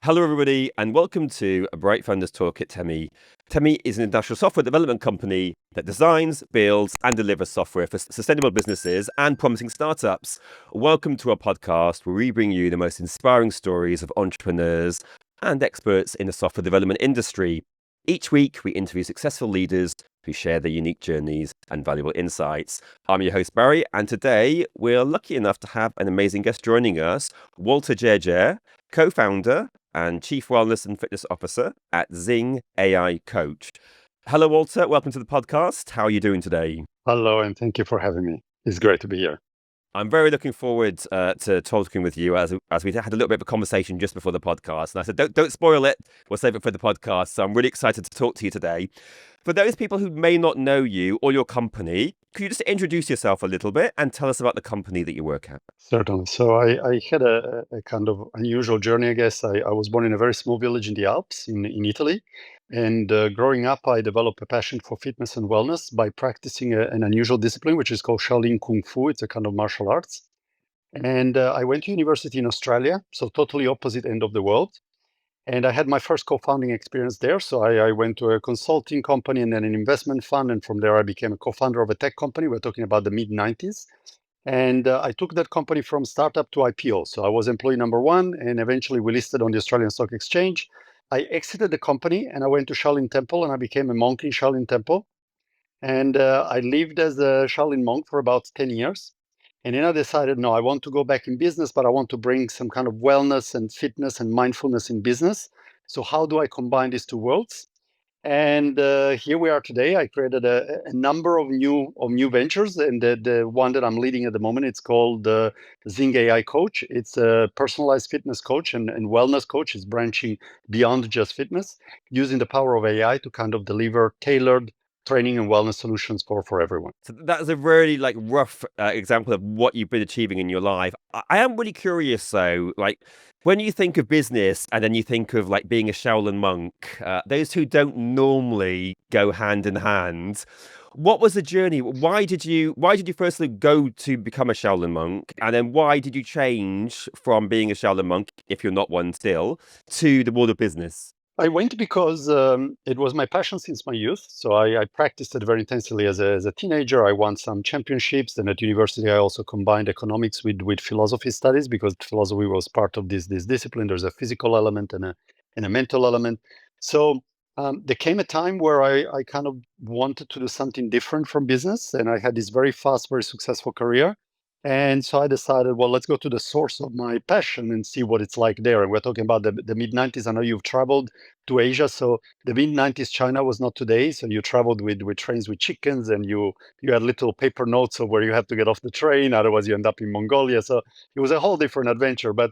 Hello, everybody, and welcome to a Bright Founders Talk at Temy. Temy is an international software development company that designs, builds, and delivers software for sustainable businesses and promising startups. Welcome to our podcast where we bring you the most inspiring stories of entrepreneurs and experts in the software development industry. Each week, we interview successful leaders who share their unique journeys and valuable insights. I'm your host, Barry, and today we're lucky enough to have an amazing guest joining us, Walter Gjergja, co-founder and Chief Wellness and Fitness Officer at Zing Coach. Hello, Walter. Welcome to the podcast. How are you doing today? Hello, and thank you for having me. It's great to be here. I'm very looking forward to talking with you as we had a little bit of a conversation just before the podcast. And I said, don't spoil it. We'll save it for the podcast. So I'm really excited to talk to you today. For those people who may not know you or your company, could you just introduce yourself a little bit and tell us about the company that you work at? Certainly. So I had a kind of unusual journey, I guess. I was born in a very small village in the Alps in Italy. And growing up, I developed a passion for fitness and wellness by practicing an unusual discipline, which is called Shaolin Kung Fu. It's a kind of martial arts. And I went to university in Australia, so totally opposite end of the world. And I had my first co-founding experience there. So I went to a consulting company and then an investment fund. And from there, I became a co-founder of a tech company. We're talking about the mid-90s. And I took that company from startup to IPO. So I was employee number one, and eventually we listed on the Australian Stock Exchange. I exited the company and I went to Shaolin Temple and I became a monk in Shaolin Temple. And I lived as a Shaolin monk for about 10 years. And then I decided, no, I want to go back in business, but I want to bring some kind of wellness and fitness and mindfulness in business. So how do I combine these two worlds? And here we are today. I created a number of new ventures, and the one that I'm leading at the moment, it's called Zing Coach. It's a personalized fitness coach and wellness coach. It's branching beyond just fitness, using the power of AI to kind of deliver tailored training and wellness solutions for everyone. So that's a really rough example of what you've been achieving in your life. I am really curious though, when you think of business and then you think of being a Shaolin monk, those two don't normally go hand in hand. What was the journey? Why did you firstly go to become a Shaolin monk? And then why did you change from being a Shaolin monk, if you're not one still, to the world of business? I went because it was my passion since my youth. So I practiced it very intensely as a teenager. I won some championships. Then at university, I also combined economics with philosophy studies because philosophy was part of this discipline. There's a physical element and a mental element. So there came a time where I kind of wanted to do something different from business. And I had this very fast, very successful career. And so I decided, well, let's go to the source of my passion and see what it's like there. And we're talking about the mid 90s. I know you've traveled to Asia. So the mid 90s, China was not today. So you traveled with trains with chickens and you had little paper notes of where you have to get off the train. Otherwise, you end up in Mongolia. So it was a whole different adventure. But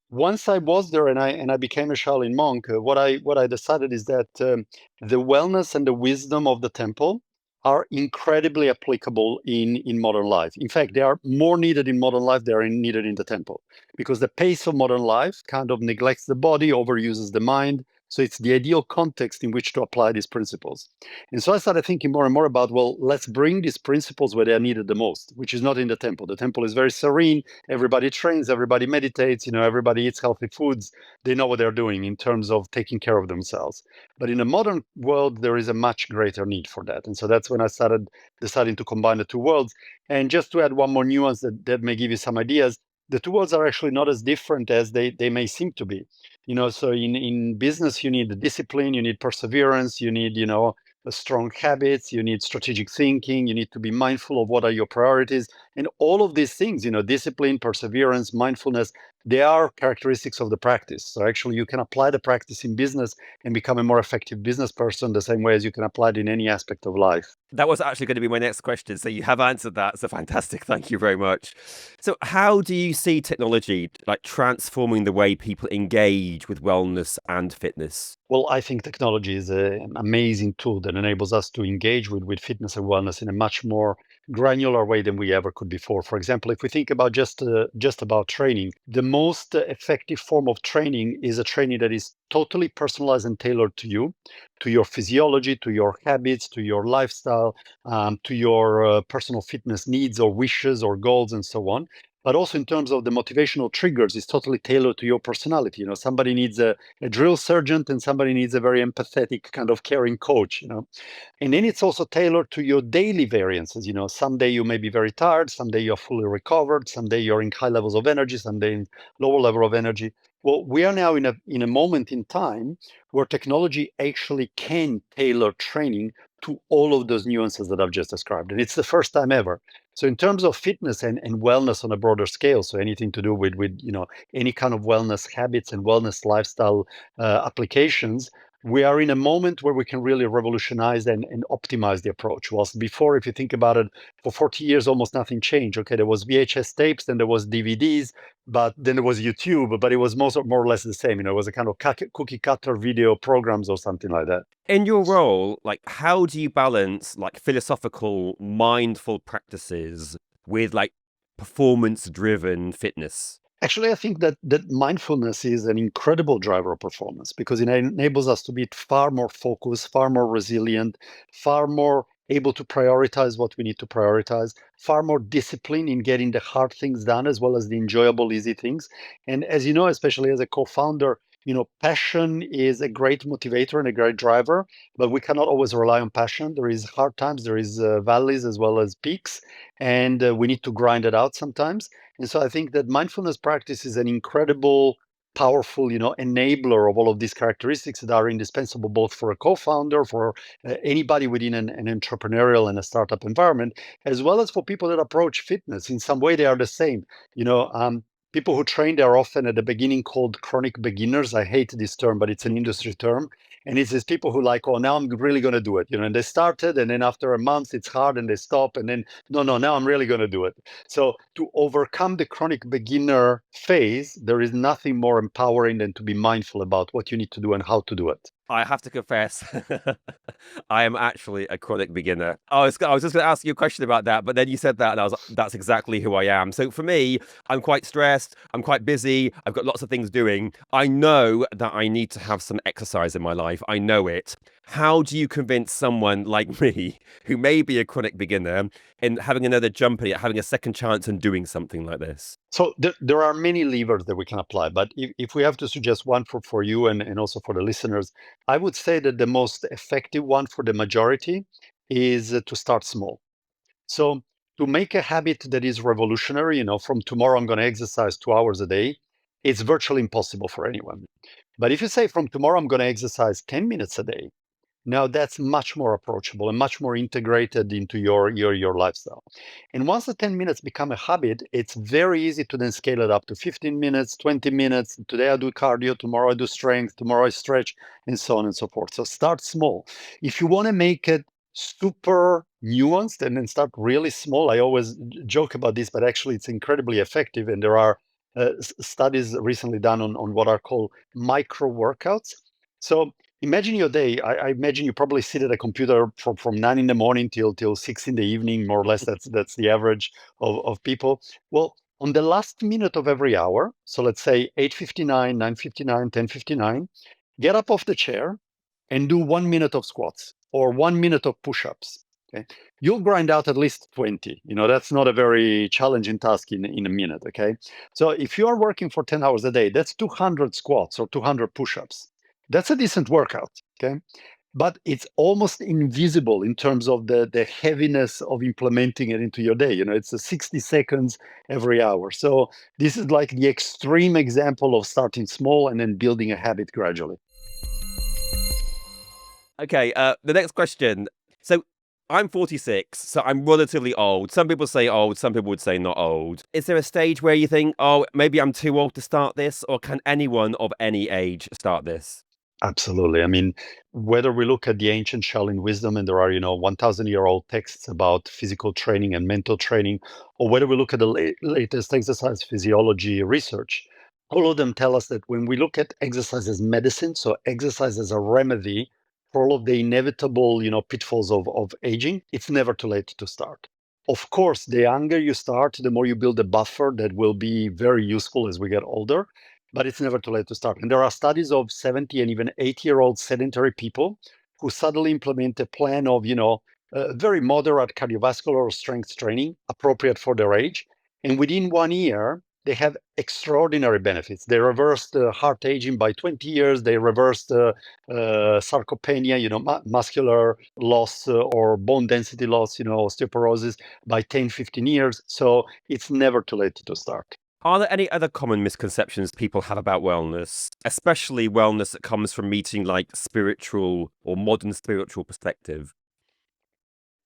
once I was there and I became a Shaolin monk, what I decided is that the wellness and the wisdom of the temple are incredibly applicable in modern life. In fact, they are more needed in modern life than they are needed in the temple because the pace of modern life kind of neglects the body, overuses the mind. So it's the ideal context in which to apply these principles. And so I started thinking more and more about, well, let's bring these principles where they are needed the most, which is not in the temple. The temple is very serene. Everybody trains, everybody meditates, everybody eats healthy foods. They know what they're doing in terms of taking care of themselves. But in a modern world, there is a much greater need for that. And so that's when I started deciding to combine the two worlds. And just to add one more nuance that may give you some ideas, the two worlds are actually not as different as they may seem to be. So in business, you need the discipline, you need perseverance, you need, a strong habits, you need strategic thinking, you need to be mindful of what are your priorities. And all of these things, discipline, perseverance, mindfulness, they are characteristics of the practice. So actually you can apply the practice in business and become a more effective business person the same way as you can apply it in any aspect of life. That was actually going to be my next question. So you have answered that. So fantastic. Thank you very much. So how do you see technology transforming the way people engage with wellness and fitness? Well, I think technology is an amazing tool that enables us to engage with fitness and wellness in a much more granular way than we ever could before. For example, if we think about just about training, the most effective form of training is a training that is totally personalized and tailored to you, to your physiology, to your habits, to your lifestyle, to your personal fitness needs or wishes or goals and so on. but also in terms of the motivational triggers, is totally tailored to your personality. Somebody needs a drill sergeant and somebody needs a very empathetic kind of caring coach. And then it's also tailored to your daily variances. Someday you may be very tired, someday you're fully recovered, someday you're in high levels of energy, someday in lower level of energy. Well, we are now in a moment in time where technology actually can tailor training to all of those nuances that I've just described. And it's the first time ever. So in terms of fitness and wellness on a broader scale, so anything to do with any kind of wellness habits and wellness lifestyle applications, we are in a moment where we can really revolutionize and optimize the approach. Whilst before, if you think about it, for 40 years, almost nothing changed. Okay, there was VHS tapes, then there was DVDs, but then there was YouTube, but it was more or less the same. It was a kind of cookie cutter video programs or something like that. In your role, like, how do you balance like philosophical, mindful practices with like performance-driven fitness? Actually, I think that mindfulness is an incredible driver of performance because it enables us to be far more focused, far more resilient, far more able to prioritize what we need to prioritize, far more disciplined in getting the hard things done as well as the enjoyable, easy things. And as you know, especially as a co-founder, passion is a great motivator and a great driver, but we cannot always rely on passion. There is hard times, there is valleys as well as peaks, and we need to grind it out sometimes. And so I think that mindfulness practice is an incredible, powerful, enabler of all of these characteristics that are indispensable both for a co-founder, for anybody within an entrepreneurial and a startup environment, as well as for people that approach fitness. In some way, they are the same. People who train, they are often at the beginning called chronic beginners. I hate this term, but it's an industry term. And it's these people who like, oh, now I'm really going to do it. And they started, and then after a month, it's hard, and they stop, and then no, now I'm really going to do it. So to overcome the chronic beginner phase, there is nothing more empowering than to be mindful about what you need to do and how to do it. I have to confess, I am actually a chronic beginner. I was just going to ask you a question about that, but then you said that, and I was like, that's exactly who I am. So for me, I'm quite stressed, I'm quite busy, I've got lots of things doing. I know that I need to have some exercise in my life. I know it. How do you convince someone like me, who may be a chronic beginner, in having another jump at it, having a second chance and doing something like this? So there are many levers that we can apply, but if we have to suggest one for you and also for the listeners, I would say that the most effective one for the majority is to start small. So to make a habit that is revolutionary, from tomorrow I'm going to exercise 2 hours a day, it's virtually impossible for anyone. But if you say from tomorrow I'm going to exercise 10 minutes a day, now that's much more approachable and much more integrated into your lifestyle. And once the 10 minutes become a habit, it's very easy to then scale it up to 15 minutes, 20 minutes. Today I do cardio, tomorrow I do strength, tomorrow I stretch, and so on and so forth. So start small. If you want to make it super nuanced and then start really small, I always joke about this, but actually it's incredibly effective. And there are studies recently done on what are called micro workouts. So imagine your day. I imagine you probably sit at a computer from 9 in the morning till 6 in the evening, more or less. That's the average of people. Well, on the last minute of every hour, so let's say 8:59, 9:59, 10:59, get up off the chair and do 1 minute of squats or 1 minute of push-ups. Okay, you'll grind out at least 20. That's not a very challenging task in a minute. Okay, so if you are working for 10 hours a day, that's 200 squats or 200 push-ups. That's a decent workout. Okay, but it's almost invisible in terms of the heaviness of implementing it into your day. It's a 60 seconds every hour. So this is like the extreme example of starting small and then building a habit gradually. Okay, the next question. So I'm 46, so I'm relatively old. Some people say old, some people would say not old. Is there a stage where you think, oh, maybe I'm too old to start this, or can anyone of any age start this? Absolutely. I mean, whether we look at the ancient Shaolin wisdom, and there are, 1,000-year-old texts about physical training and mental training, or whether we look at the latest exercise physiology research, all of them tell us that when we look at exercise as medicine, so exercise as a remedy for all of the inevitable, pitfalls of aging, it's never too late to start. Of course, the younger you start, the more you build a buffer that will be very useful as we get older, but it's never too late to start. And there are studies of 70 and even 80-year-old sedentary people who suddenly implement a plan of, very moderate cardiovascular or strength training appropriate for their age. And within 1 year, they have extraordinary benefits. They reversed heart aging by 20 years. They reversed sarcopenia, muscular loss or bone density loss, osteoporosis by 10, 15 years. So it's never too late to start. Are there any other common misconceptions people have about wellness, especially wellness that comes from meeting like spiritual or modern spiritual perspective?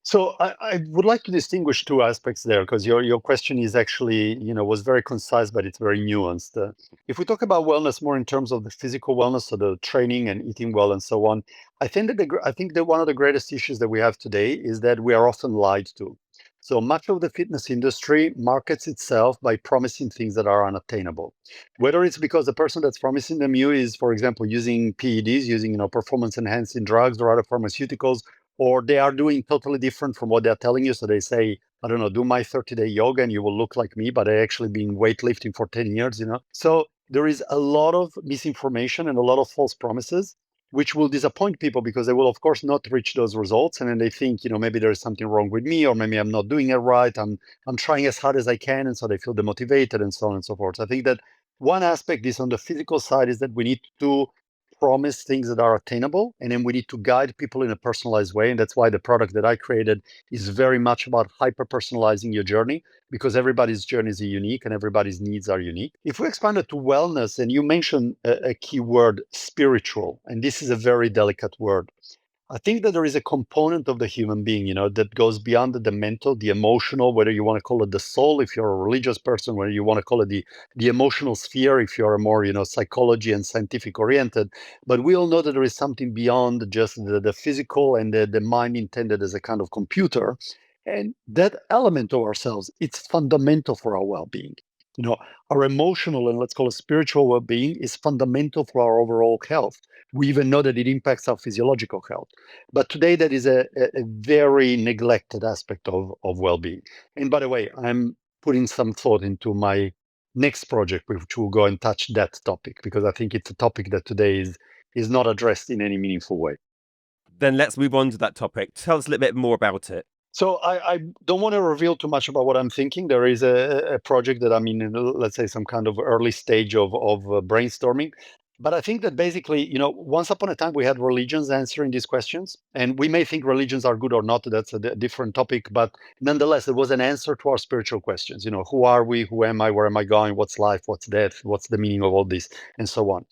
So I would like to distinguish two aspects there because your question is actually, was very concise, but it's very nuanced. If we talk about wellness more in terms of the physical wellness, so the training and eating well and so on, I think that one of the greatest issues that we have today is that we are often lied to. So much of the fitness industry markets itself by promising things that are unattainable. Whether it's because the person that's promising them you is, for example, using PEDs, using performance enhancing drugs or other pharmaceuticals, or they are doing totally different from what they're telling you. So they say, I don't know, do my 30-day yoga and you will look like me, but I actually been weightlifting for 10 years. So there is a lot of misinformation and a lot of false promises, which will disappoint people because they will, of course, not reach those results. And then they think, maybe there is something wrong with me, or maybe I'm not doing it right. I'm trying as hard as I can. And so they feel demotivated and so on and so forth. So I think that one aspect is on the physical side is that we need to promise things that are attainable, and then we need to guide people in a personalized way. And that's why the product that I created is very much about hyper personalizing your journey, because everybody's journeys are unique and everybody's needs are unique. If we expand it to wellness, and you mentioned a key word, spiritual, and this is a very delicate word. I think that there is a component of the human being, that goes beyond the mental, the emotional, whether you want to call it the soul, if you're a religious person, whether you want to call it the emotional sphere, if you're a more, psychology and scientific oriented. But we all know that there is something beyond just the physical and the mind intended as a kind of computer. And that element of ourselves, it's fundamental for our well-being. You know, our emotional and let's call it spiritual well-being is fundamental for our overall health. We even know that it impacts our physiological health. But today, that is a very neglected aspect of well-being. And by the way, I'm putting some thought into my next project, which will go and touch that topic, because I think it's a topic that today is not addressed in any meaningful way. Then let's move on to that topic. Tell us a little bit more about it. So I don't want to reveal too much about what I'm thinking. There is a project that I'm in, let's say, some kind of early stage of brainstorming. But I think that basically, once upon a time we had religions answering these questions, and we may think religions are good or not. That's a different topic. But nonetheless, it was an answer to our spiritual questions. Who are we? Who am I? Where am I going? What's life? What's death? What's the meaning of all this? And so on.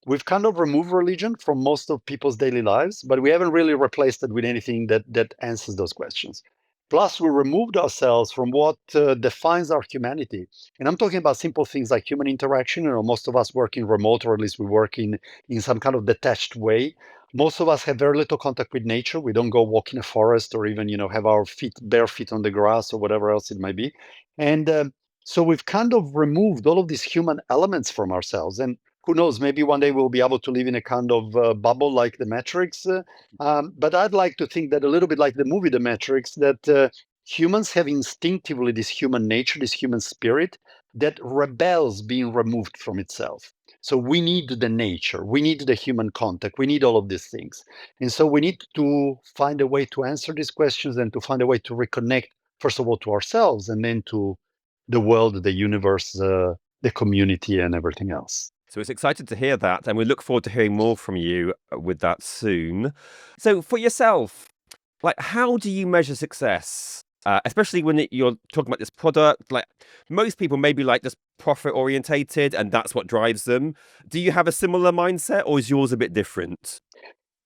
We've kind of removed religion from most of people's daily lives, but we haven't really replaced it with anything that answers those questions. Plus, we removed ourselves from what defines our humanity. And I'm talking about simple things like human interaction. Most of us working remote, or at least we work in some kind of detached way. Most of us have very little contact with nature. We don't go walk in a forest or even, have our bare feet on the grass or whatever else it might be. And so we've kind of removed all of these human elements from ourselves. And who knows, maybe one day we'll be able to live in a kind of bubble like the Matrix. But I'd like to think that a little bit like the movie The Matrix, that humans have instinctively this human nature, this human spirit that rebels being removed from itself. So we need the nature, we need the human contact, we need all of these things. And so we need to find a way to answer these questions and to find a way to reconnect, first of all, to ourselves and then to the world, the universe, the community, and everything else. So it's excited to hear that, and we look forward to hearing more from you with that soon. So for yourself, like, how do you measure success? Especially when you're talking about this product, like most people may be like just profit orientated and that's what drives them. Do you have a similar mindset or is yours a bit different?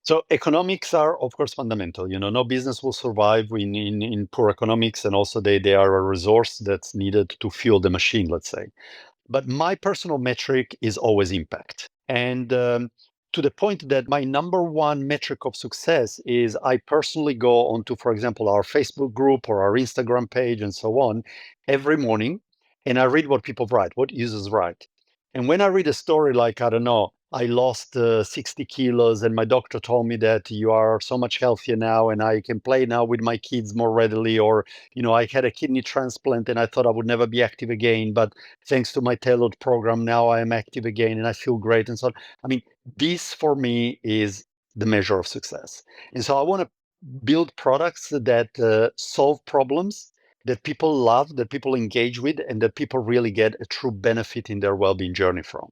So economics are, of course, fundamental. No business will survive in poor economics, and also they are a resource that's needed to fuel the machine, let's say. But my personal metric is always impact. And to the point that my number one metric of success is I personally go onto, for example, our Facebook group or our Instagram page and so on every morning, and I read what people write, what users write. And when I read a story like, I don't know, I lost 60 kilos and my doctor told me that you are so much healthier now and I can play now with my kids more readily, or, I had a kidney transplant and I thought I would never be active again, but thanks to my tailored program, now I am active again and I feel great and so on. I mean, this for me is the measure of success. And so I want to build products that solve problems that people love, that people engage with, and that people really get a true benefit in their well-being journey from.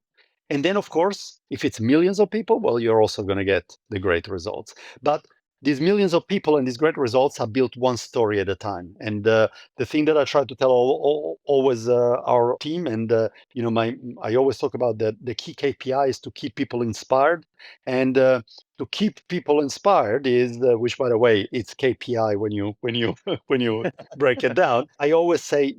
And then, of course, if it's millions of people, well, you're also going to get the great results. But these millions of people and these great results are built one story at a time. And the thing that I try to tell always our team, and I always talk about the key KPI is to keep people inspired, and to keep people inspired is, which by the way, it's KPI when you when you break it down. I always say,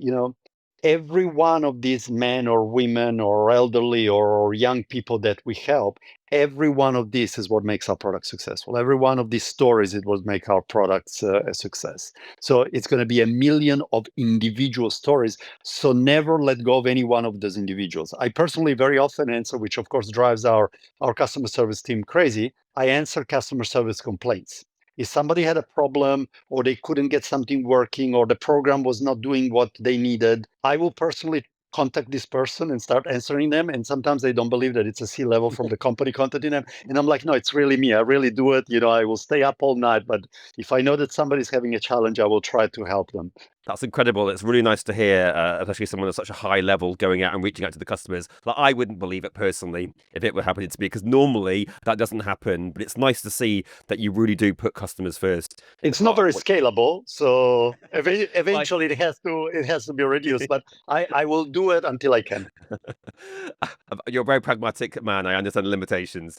every one of these men or women or elderly or young people that we help, every one of these is what makes our product successful. Every one of these stories is what make our products a success. So it's going to be a million of individual stories. So never let go of any one of those individuals. I personally very often answer, which of course drives our customer service team crazy. I answer customer service complaints. If somebody had a problem or they couldn't get something working or the program was not doing what they needed, I will personally contact this person and start answering them. And sometimes they don't believe that it's a C-level from the company contacting them. And I'm like, no, it's really me. I really do it. I will stay up all night. But if I know that somebody's having a challenge, I will try to help them. That's incredible. It's really nice to hear, especially someone at such a high level going out and reaching out to the customers. Like, I wouldn't believe it personally if it were happening to me, because normally that doesn't happen. But it's nice to see that you really do put customers first. It's not very scalable, so eventually it has to be reduced. But I will do it until I can. You're a very pragmatic man. I understand the limitations.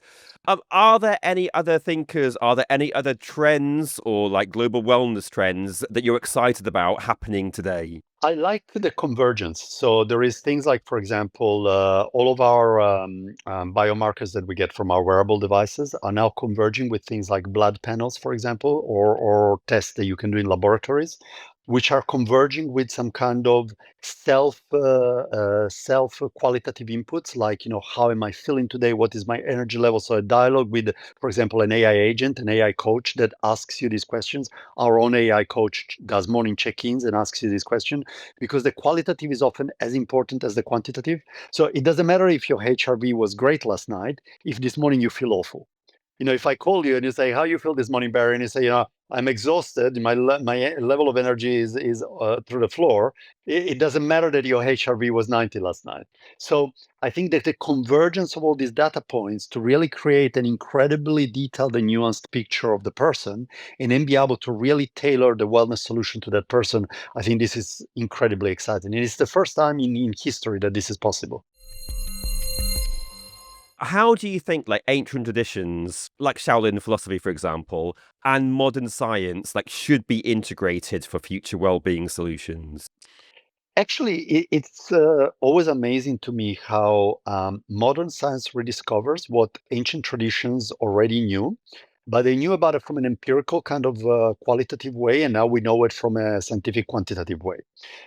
Are there any other thinkers? Are there any other trends or like global wellness trends that you're excited about happening today? I like the convergence. So there is things like, for example, all of our biomarkers that we get from our wearable devices are now converging with things like blood panels, for example, or tests that you can do in laboratories, which are converging with some kind of self qualitative inputs, like, how am I feeling today? What is my energy level? So a dialogue with, for example, an AI agent, an AI coach that asks you these questions. Our own AI coach does morning check-ins and asks you this question, because the qualitative is often as important as the quantitative. So it doesn't matter if your HRV was great last night, if this morning you feel awful. If I call you and you say, how you feel this morning, Barry? And you say, I'm exhausted. My level of energy is through the floor. It doesn't matter that your HRV was 90 last night. So I think that the convergence of all these data points to really create an incredibly detailed and nuanced picture of the person, and then be able to really tailor the wellness solution to that person, I think this is incredibly exciting. And it's the first time in history that this is possible. How do you think like ancient traditions, like Shaolin philosophy, for example, and modern science, like should be integrated for future well-being solutions? Actually, it's always amazing to me how modern science rediscovers what ancient traditions already knew, but they knew about it from an empirical kind of qualitative way, and now we know it from a scientific quantitative way.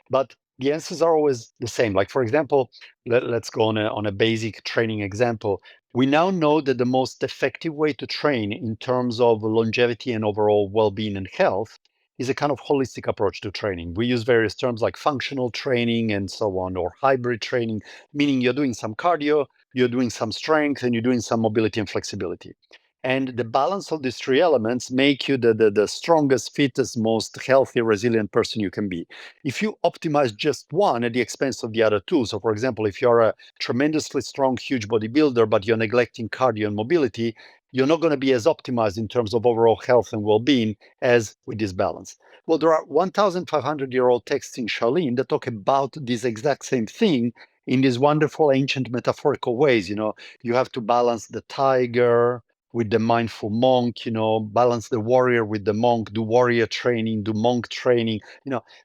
But the answers are always the same. Like, for example, let's go on a basic training example. We now know that the most effective way to train in terms of longevity and overall well-being and health is a kind of holistic approach to training. We use various terms like functional training and so on, or hybrid training, meaning you're doing some cardio, you're doing some strength, and you're doing some mobility and flexibility. And the balance of these three elements make you the strongest, fittest, most healthy, resilient person you can be. If you optimize just one at the expense of the other two, so for example, if you're a tremendously strong, huge bodybuilder, but you're neglecting cardio and mobility, you're not going to be as optimized in terms of overall health and well-being as with this balance. Well, there are 1,500-year-old texts in Shaolin that talk about this exact same thing in these wonderful ancient metaphorical ways. You have to balance the tiger with the mindful monk, balance the warrior with the monk, do warrior training, do monk training,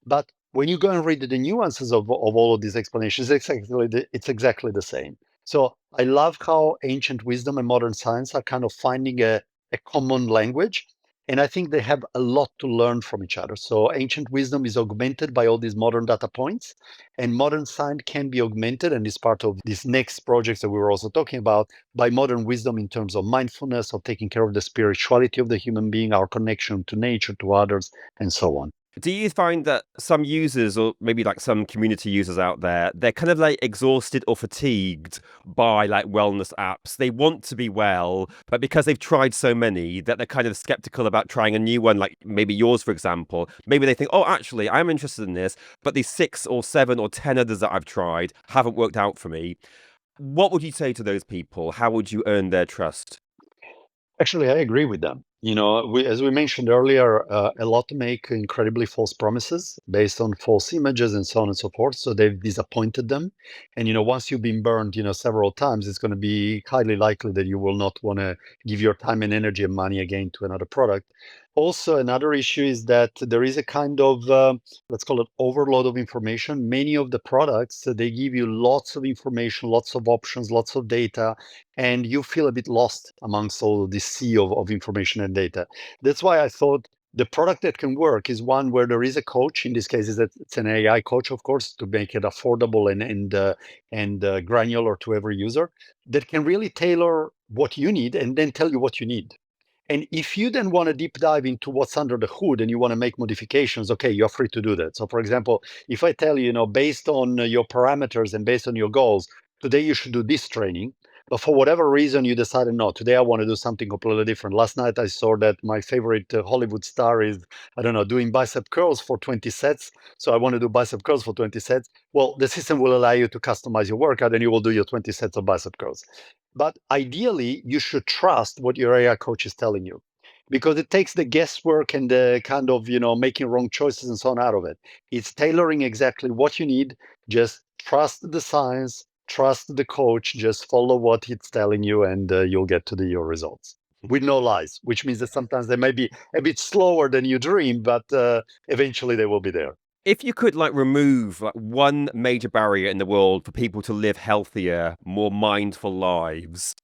but when you go and read the nuances of all of these explanations, it's exactly the same. So I love how ancient wisdom and modern science are kind of finding a common language. And I think they have a lot to learn from each other. So ancient wisdom is augmented by all these modern data points, and modern science can be augmented, and is part of these next projects that we were also talking about, by modern wisdom in terms of mindfulness, of taking care of the spirituality of the human being, our connection to nature, to others, and so on. Do you find that some users, or maybe like some community users out there, they're kind of like exhausted or fatigued by like wellness apps? They want to be well, but because they've tried so many that they're kind of skeptical about trying a new one, like maybe yours, for example. Maybe they think, oh, actually, I'm interested in this, but these 6 or 7 or 10 others that I've tried haven't worked out for me. What would you say to those people? How would you earn their trust? Actually, I agree with them. As we mentioned earlier, a lot make incredibly false promises based on false images and so on and so forth. So they've disappointed them. And, once you've been burned, several times, it's going to be highly likely that you will not want to give your time and energy and money again to another product. Also, another issue is that there is a kind of, let's call it overload of information. Many of the products, they give you lots of information, lots of options, lots of data, and you feel a bit lost amongst all this sea of information and data. That's why I thought the product that can work is one where there is a coach. In this case, it's an AI coach, of course, to make it affordable and granular to every user that can really tailor what you need and then tell you what you need. And if you then want to deep dive into what's under the hood and you want to make modifications, okay, you're free to do that. So, for example, if I tell you, based on your parameters and based on your goals, today you should do this training. But for whatever reason, you decided, no, today I want to do something completely different. Last night I saw that my favorite Hollywood star is, I don't know, doing bicep curls for 20 sets. So I want to do bicep curls for 20 sets. Well, the system will allow you to customize your workout and you will do your 20 sets of bicep curls. But ideally, you should trust what your AI coach is telling you because it takes the guesswork and the kind of, making wrong choices and so on out of it. It's tailoring exactly what you need. Just trust the science, trust the coach, just follow what he's telling you, and you'll get to your results with no lies, which means that sometimes they may be a bit slower than you dream, but eventually they will be there. If you could like remove like one major barrier in the world for people to live healthier, more mindful lives,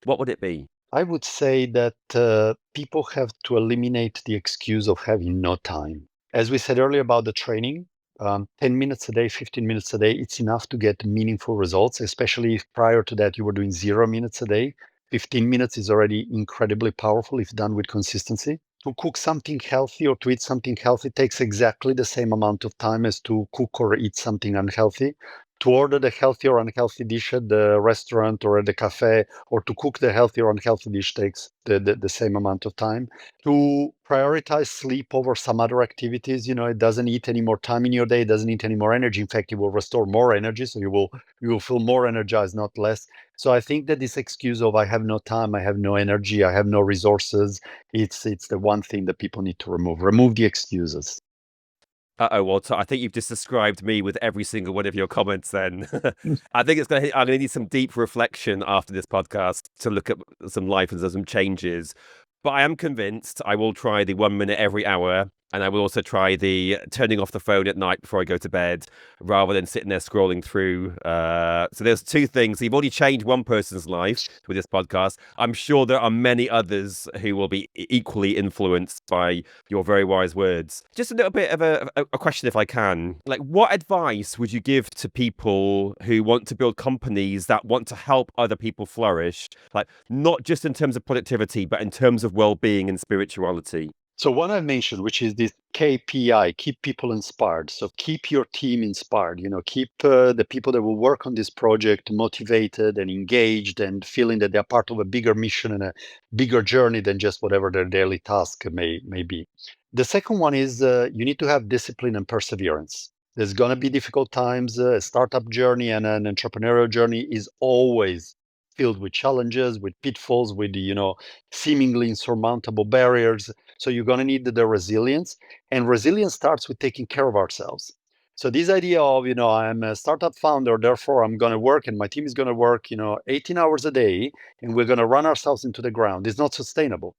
what would it be? I would say that people have to eliminate the excuse of having no time. As we said earlier about the training, 10 minutes a day, 15 minutes a day, it's enough to get meaningful results, especially if prior to that you were doing 0 minutes a day. 15 minutes is already incredibly powerful if done with consistency. To cook something healthy or to eat something healthy takes exactly the same amount of time as to cook or eat something unhealthy. To order the healthy or unhealthy dish at the restaurant or at the cafe, or to cook the healthy or unhealthy dish takes the same amount of time. To prioritize sleep over some other activities, it doesn't eat any more time in your day, it doesn't eat any more energy. In fact, it will restore more energy, so you will feel more energized, not less. So I think that this excuse of I have no time, I have no energy, I have no resources, it's the one thing that people need to remove. Remove the excuses. Uh-oh, Walter, I think you've just described me with every single one of your comments then. I think I'm gonna need some deep reflection after this podcast to look at some life and some changes. But I am convinced I will try the 1 minute every hour. And I will also try the turning off the phone at night before I go to bed rather than sitting there scrolling through. So there's two things. You've already changed one person's life with this podcast. I'm sure there are many others who will be equally influenced by your very wise words. Just a little bit of a question, if I can. Like, what advice would you give to people who want to build companies that want to help other people flourish? Like, not just in terms of productivity, but in terms of well-being and spirituality. So one I mentioned, which is this KPI, keep people inspired. So keep your team inspired, keep the people that will work on this project motivated and engaged and feeling that they're part of a bigger mission and a bigger journey than just whatever their daily task may be. The second one is you need to have discipline and perseverance. There's going to be difficult times. A startup journey and an entrepreneurial journey is always filled with challenges, with pitfalls, with seemingly insurmountable barriers. So you're going to need the resilience, and resilience starts with taking care of ourselves. So this idea of, I'm a startup founder, therefore I'm going to work and my team is going to work, 18 hours a day and we're going to run ourselves into the ground is not sustainable.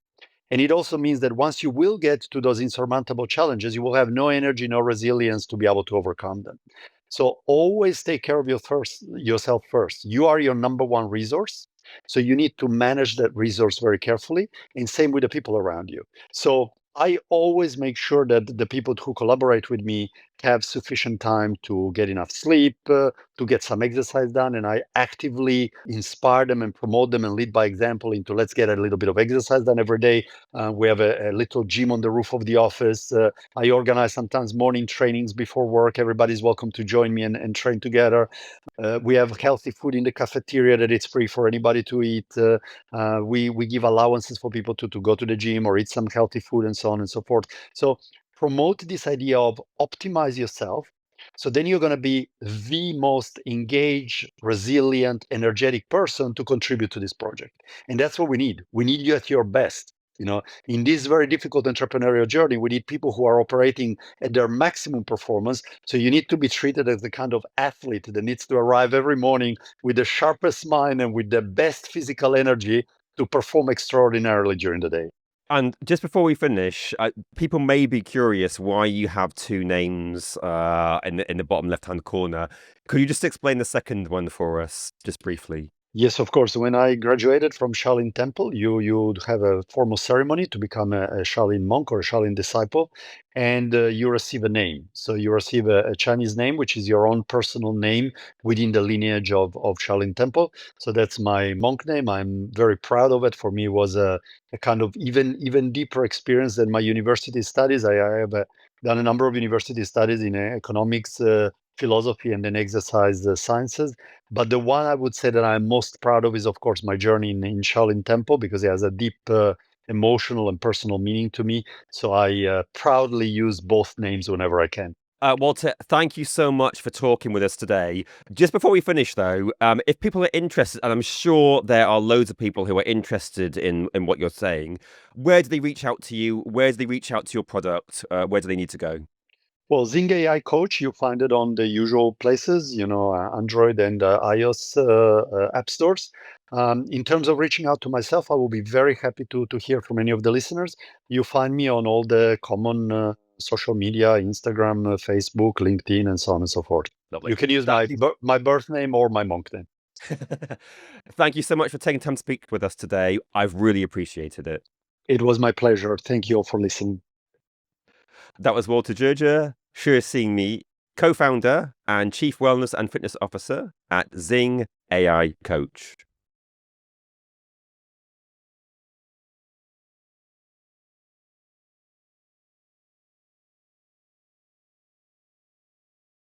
And it also means that once you will get to those insurmountable challenges, you will have no energy, no resilience to be able to overcome them. So always take care of yourself first. You are your number one resource. So you need to manage that resource very carefully, and same with the people around you. So I always make sure that the people who collaborate with me have sufficient time to get enough sleep, to get some exercise done. And I actively inspire them and promote them and lead by example into let's get a little bit of exercise done every day. We have a little gym on the roof of the office. I organize sometimes morning trainings before work. Everybody's welcome to join me and train together. We have healthy food in the cafeteria that it's free for anybody to eat. We give allowances for people to go to the gym or eat some healthy food and so on and so forth. So promote this idea of optimize yourself. So then you're going to be the most engaged, resilient, energetic person to contribute to this project. And that's what we need. We need you at your best. In this very difficult entrepreneurial journey, we need people who are operating at their maximum performance. So you need to be treated as the kind of athlete that needs to arrive every morning with the sharpest mind and with the best physical energy to perform extraordinarily during the day. And just before we finish, people may be curious why you have two names in the bottom left-hand corner. Could you just explain the second one for us, just briefly? Yes, of course. When I graduated from Shaolin Temple, you have a formal ceremony to become a Shaolin monk or a Shaolin disciple, and you receive a name. So you receive a Chinese name, which is your own personal name within the lineage of Shaolin Temple. So that's my monk name. I'm very proud of it. For me, it was a kind of even deeper experience than my university studies. I have done a number of university studies in economics, philosophy, and then exercise sciences. But the one I would say that I'm most proud of is, of course, my journey in Shaolin Temple, because it has a deep emotional and personal meaning to me. So I proudly use both names whenever I can. Walter, thank you so much for talking with us today. Just before we finish, though, if people are interested, and I'm sure there are loads of people who are interested in what you're saying, where do they reach out to you? Where do they reach out to your product? Where do they need to go? Well, Zing Coach, you find it on the usual places, Android and iOS app stores. In terms of reaching out to myself, I will be very happy to hear from any of the listeners. You find me on all the common social media, Instagram, Facebook, LinkedIn, and so on and so forth. Lovely. You can use my birth name or my monk name. Thank you so much for taking time to speak with us today. I've really appreciated it. It was my pleasure. Thank you all for listening. That was Walter Gjergja, Shi Xing Mi, co-founder and Chief Wellness and Fitness Officer at Zing Coach.